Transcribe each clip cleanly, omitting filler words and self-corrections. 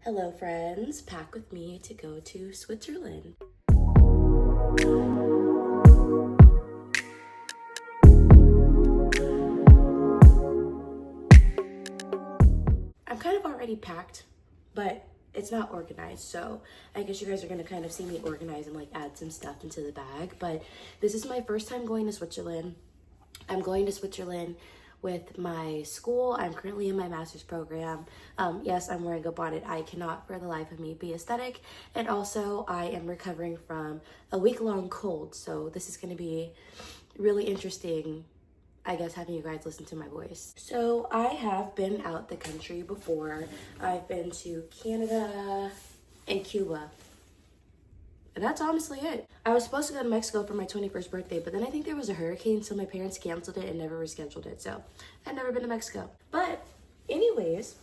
Hello friends, pack with me to go to Switzerland. I'm kind of already packed, but it's not organized, so I guess you guys are gonna kind of see me organize and like add some stuff into the bag. But this is my first time going to Switzerland. I'm going to Switzerland with my school. I'm currently in my master's program. Yes, I'm wearing a bonnet. I cannot for the life of me be aesthetic. And also I am recovering from a week-long cold. So this is gonna be really interesting, I guess, having you guys listen to my voice. So I have been out the country before. I've been to Canada and Cuba. And that's honestly it. I was supposed to go to Mexico for my 21st birthday, but then I think there was a hurricane, so my parents canceled it and never rescheduled it. So I've never been to Mexico. But anyways,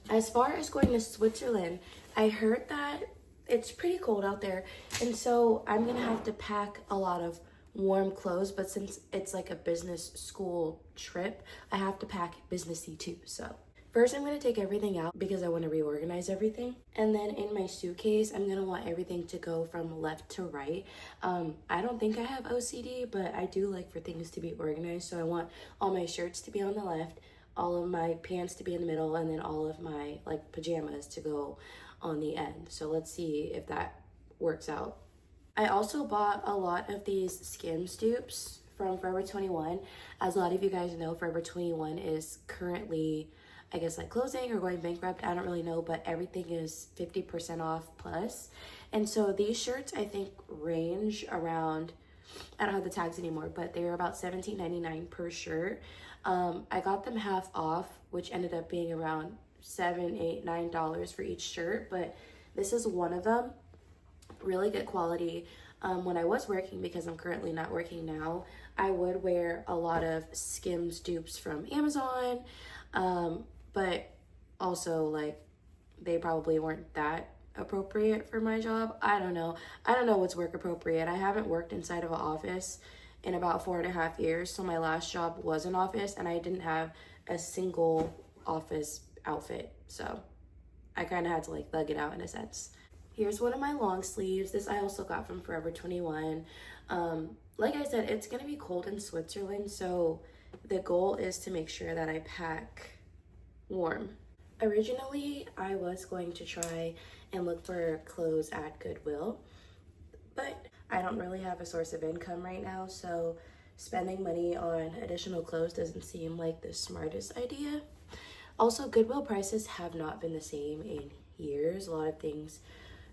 as far as going to Switzerland, I heard that it's pretty cold out there. And so I'm gonna have to pack a lot of warm clothes, but since it's like a business school trip, I have to pack businessy too. So first, I'm going to take everything out because I want to reorganize everything. And then in my suitcase, I'm going to want everything to go from left to right. I don't think I have OCD, but I do like for things to be organized. So I want all my shirts to be on the left, all of my pants to be in the middle, and then all of my like pajamas to go on the end. So let's see if that works out. I also bought a lot of these skin dupes from Forever 21. As a lot of you guys know, Forever 21 is currently, I guess, like closing or going bankrupt. I don't really know, but everything is 50% off plus. And so these shirts, I think, range around, I don't have the tags anymore, but they were about $17.99 per shirt. I got them half off, which ended up being around $7, $8, $9 for each shirt. But this is one of them. Really good quality. When I was working, because I'm currently not working now, I would wear a lot of Skims dupes from Amazon. But also, like, they probably weren't that appropriate for my job. I don't know what's work appropriate. I haven't worked inside of an office in about 4.5 years. So my last job was an office and I didn't have a single office outfit. So I kind of had to like thug it out in a sense. Here's one of my long sleeves. This I also got from Forever 21. Like I said, it's gonna be cold in Switzerland. So the goal is to make sure that I pack warm. Originally, I was going to try and look for clothes at Goodwill, but I don't really have a source of income right now, so spending money on additional clothes doesn't seem like the smartest idea. Also, Goodwill prices have not been the same in years. A lot of things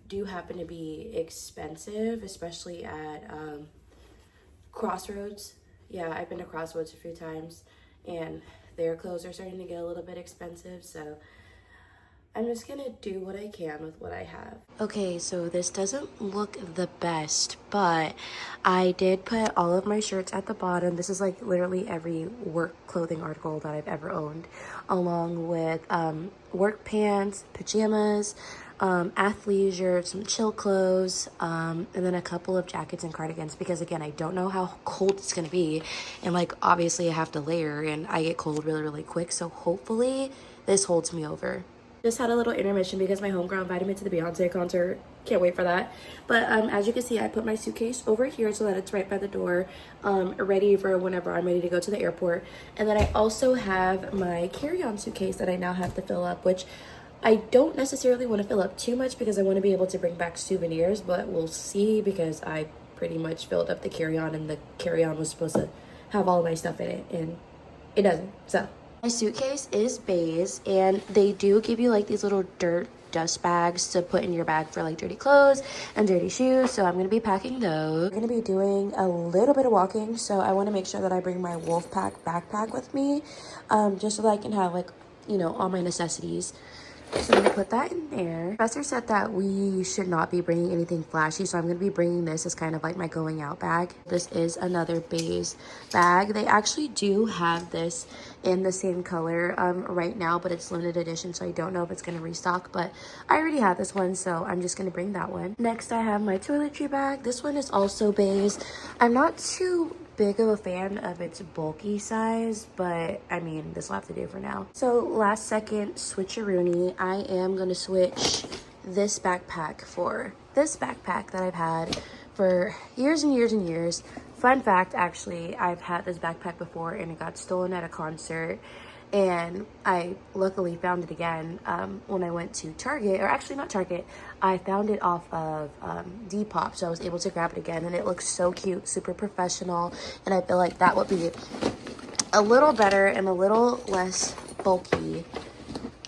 do happen to be expensive, especially at Crossroads. Yeah, I've been to Crossroads a few times, and their clothes are starting to get a little bit expensive, so I'm just gonna do what I can with what I have. Okay, so this doesn't look the best, but I did put all of my shirts at the bottom. This is like literally every work clothing article that I've ever owned, along with work pants, pajamas, athleisure, some chill clothes, and then a couple of jackets and cardigans, because again, I don't know how cold it's gonna be, and like obviously I have to layer and I get cold really quick, so hopefully this holds me over. Just had a little intermission because my homegirl invited me to the Beyonce concert. Can't wait for that. But as you can see, I put my suitcase over here so that it's right by the door, ready for whenever I'm ready to go to the airport. And then I also have my carry-on suitcase that I now have to fill up, which I don't necessarily want to fill up too much because I want to be able to bring back souvenirs, but we'll see, because I pretty much filled up the carry-on, and the carry-on was supposed to have all of my stuff in it, and it doesn't, so. My suitcase is beige, and they do give you like these little dust bags to put in your bag for like dirty clothes and dirty shoes, so I'm going to be packing those. I'm going to be doing a little bit of walking, so I want to make sure that I bring my Wolfpack backpack with me, just so that I can have like, you know, all my necessities. So I'm going to put that in there. Professor said that we should not be bringing anything flashy, so I'm going to be bringing this as kind of like my going out bag. This is another beige bag. They actually do have this in the same color right now, but it's limited edition, so I don't know if it's going to restock, but I already have this one, so I'm just going to bring that one. Next, I have my toiletry bag. This one is also beige. I'm not too big of a fan of its bulky size, but I mean, this will have to do for now. So last second switcheroony, I am gonna switch this backpack for this backpack that I've had for years and years and years. Fun fact, actually, I've had this backpack before and it got stolen at a concert, and I luckily found it again when I went to Target, or actually not Target, I found it off of Depop, so I was able to grab it again, and it looks so cute, super professional, and I feel like that would be a little better and a little less bulky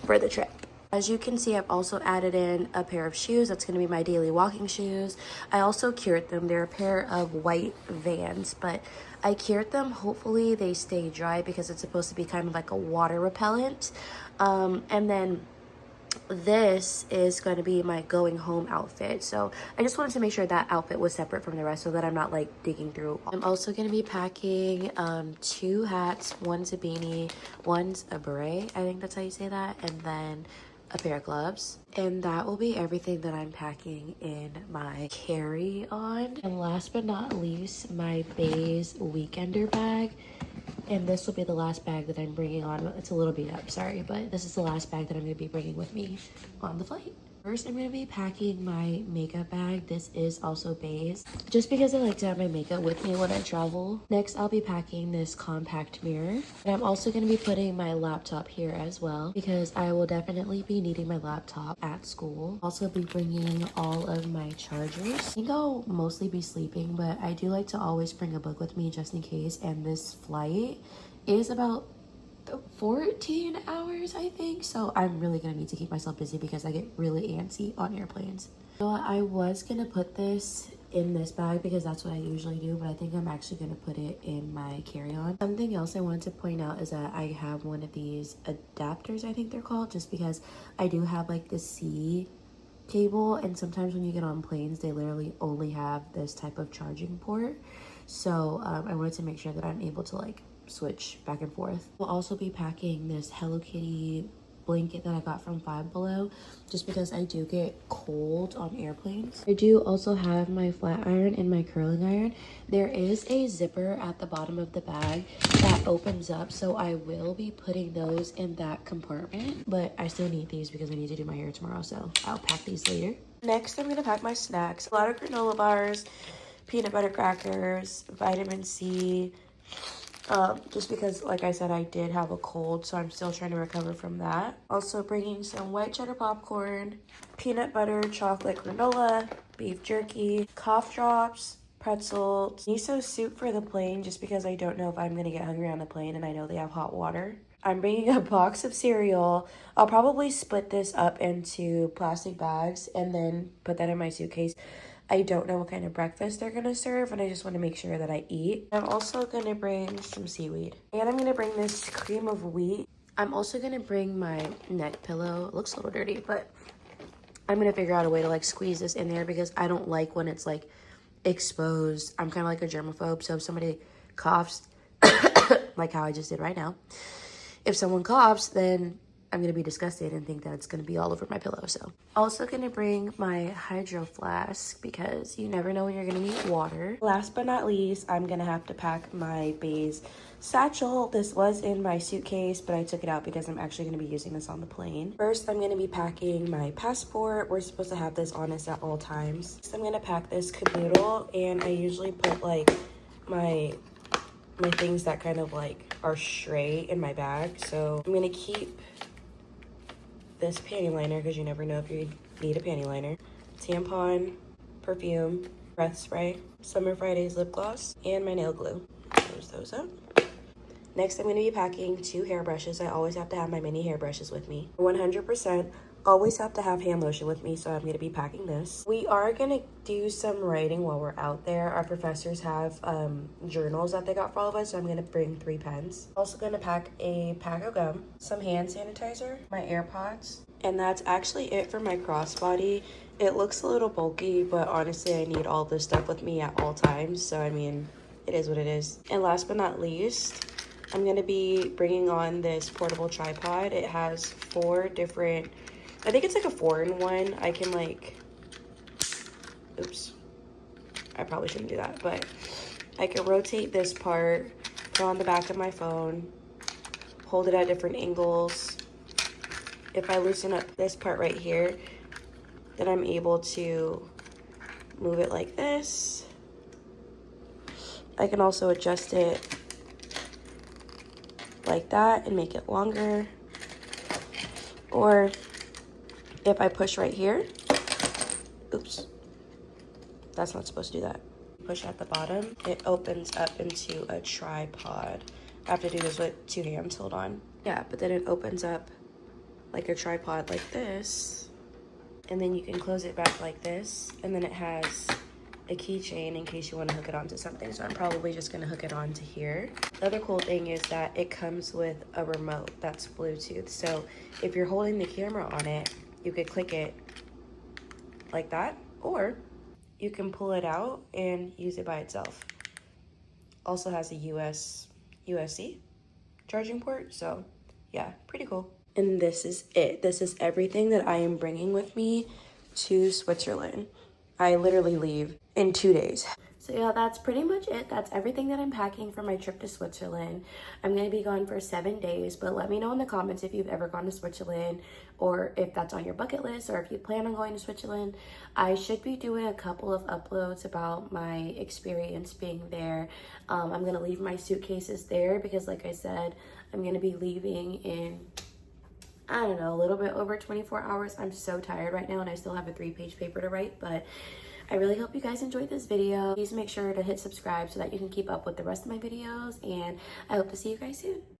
for the trip. As you can see, I've also added in a pair of shoes. That's going to be my daily walking shoes. I also cured them. They're a pair of white Vans, but I cured them. Hopefully they stay dry because it's supposed to be kind of like a water repellent. And then this is going to be my going home outfit. So I just wanted to make sure that outfit was separate from the rest so that I'm not like digging through. I'm also going to be packing 2 hats. One's a beanie, one's a beret. I think that's how you say that. And then a pair of gloves, and that will be everything that I'm packing in my carry-on. And last but not least, my beige weekender bag, and this will be the last bag that I'm bringing on. It's a little beat up, sorry, but this is the last bag that I'm going to be bringing with me on the flight. First, I'm going to be packing my makeup bag. This is also beige, just because I like to have my makeup with me when I travel. Next, I'll be packing this compact mirror. And I'm also going to be putting my laptop here as well, because I will definitely be needing my laptop at school. Also be bringing all of my chargers. I think I'll mostly be sleeping, but I do like to always bring a book with me just in case. And this flight is about 14 hours, I think, so I'm really gonna need to keep myself busy because I get really antsy on airplanes. So I was gonna put this in this bag because that's what I usually do, but I think I'm actually gonna put it in my carry-on. Something else I wanted to point out is that I have one of these adapters, I think they're called, just because I do have like the C cable, and sometimes when you get on planes they literally only have this type of charging port. So I wanted to make sure that I'm able to like switch back and forth. We'll also be packing this Hello Kitty blanket that I got from Five Below, just because I do get cold on airplanes. I do also have my flat iron and my curling iron. There is a zipper at the bottom of the bag that opens up, so I will be putting those in that compartment, but I still need these because I need to do my hair tomorrow, so I'll pack these later. Next, I'm gonna pack my snacks. A lot of granola bars, peanut butter crackers, vitamin C, just because, like I said, I did have a cold, so I'm still trying to recover from that. Also bringing some white cheddar popcorn, peanut butter, chocolate granola, beef jerky, cough drops, pretzels, miso soup for the plane, just because I don't know if I'm going to get hungry on the plane, and I know they have hot water. I'm bringing a box of cereal. I'll probably split this up into plastic bags and then put that in my suitcase. I don't know what kind of breakfast they're going to serve, and I just want to make sure that I eat. I'm also going to bring some seaweed. And I'm going to bring this cream of wheat. I'm also going to bring my neck pillow. It looks a little dirty, but I'm going to figure out a way to like squeeze this in there because I don't like when it's like exposed. I'm kind of like a germaphobe, so if somebody coughs, like how I just did right now, if someone coughs, then I'm going to be disgusted and think that it's going to be all over my pillow. So also going to bring my hydro flask because you never know when you're going to need water. Last but not least, I'm going to have to pack my beige satchel. This was in my suitcase, but I took it out because I'm actually going to be using this on the plane. First, I'm going to be packing my passport. We're supposed to have this on us at all times. So I'm going to pack this caboodle, and I usually put like my things that kind of like are straight in my bag. So I'm going to keep this panty liner because you never know if you need a panty liner, tampon, perfume, breath spray, Summer Fridays lip gloss, and my nail glue. Close those up. Next, I'm going to be packing 2 hairbrushes. I always have to have my mini hairbrushes with me. 100% always have to have hand lotion with me, so I'm going to be packing this. We are going to do some writing while we're out there. Our professors have journals that they got for all of us, so I'm going to bring 3 pens. Also going to pack a pack of gum, some hand sanitizer, my AirPods, and that's actually it for my crossbody. It looks a little bulky, but honestly, I need all this stuff with me at all times, so I mean, it is what it is. And last but not least, I'm going to be bringing on this portable tripod. It has 4 different, I think it's like a 4-in-1. I can like, oops, I probably shouldn't do that, but I can rotate this part, put it on the back of my phone, hold it at different angles. If I loosen up this part right here, then I'm able to move it like this. I can also adjust it like that and make it longer. Or if I push right here, oops, that's not supposed to do that. Push at the bottom, it opens up into a tripod. I have to do this with 2 hands, hold on. Yeah, but then it opens up like a tripod like this. And then you can close it back like this. And then it has a keychain in case you want to hook it onto something. So I'm probably just going to hook it onto here. The other cool thing is that it comes with a remote that's Bluetooth. So if you're holding the camera on it, you could click it like that, or you can pull it out and use it by itself. Also has a USB charging port. So yeah, pretty cool. And this is it. This is everything that I am bringing with me to Switzerland. I literally leave in 2 days. So yeah, that's pretty much it. That's everything that I'm packing for my trip to Switzerland. I'm gonna be gone for 7 days, but let me know in the comments if you've ever gone to Switzerland or if that's on your bucket list or if you plan on going to Switzerland. I should be doing a couple of uploads about my experience being there. I'm gonna leave my suitcases there because like I said, I'm gonna be leaving in, I don't know, a little bit over 24 hours. I'm so tired right now and I still have a 3-page paper to write, but I really hope you guys enjoyed this video. Please make sure to hit subscribe so that you can keep up with the rest of my videos, and I hope to see you guys soon.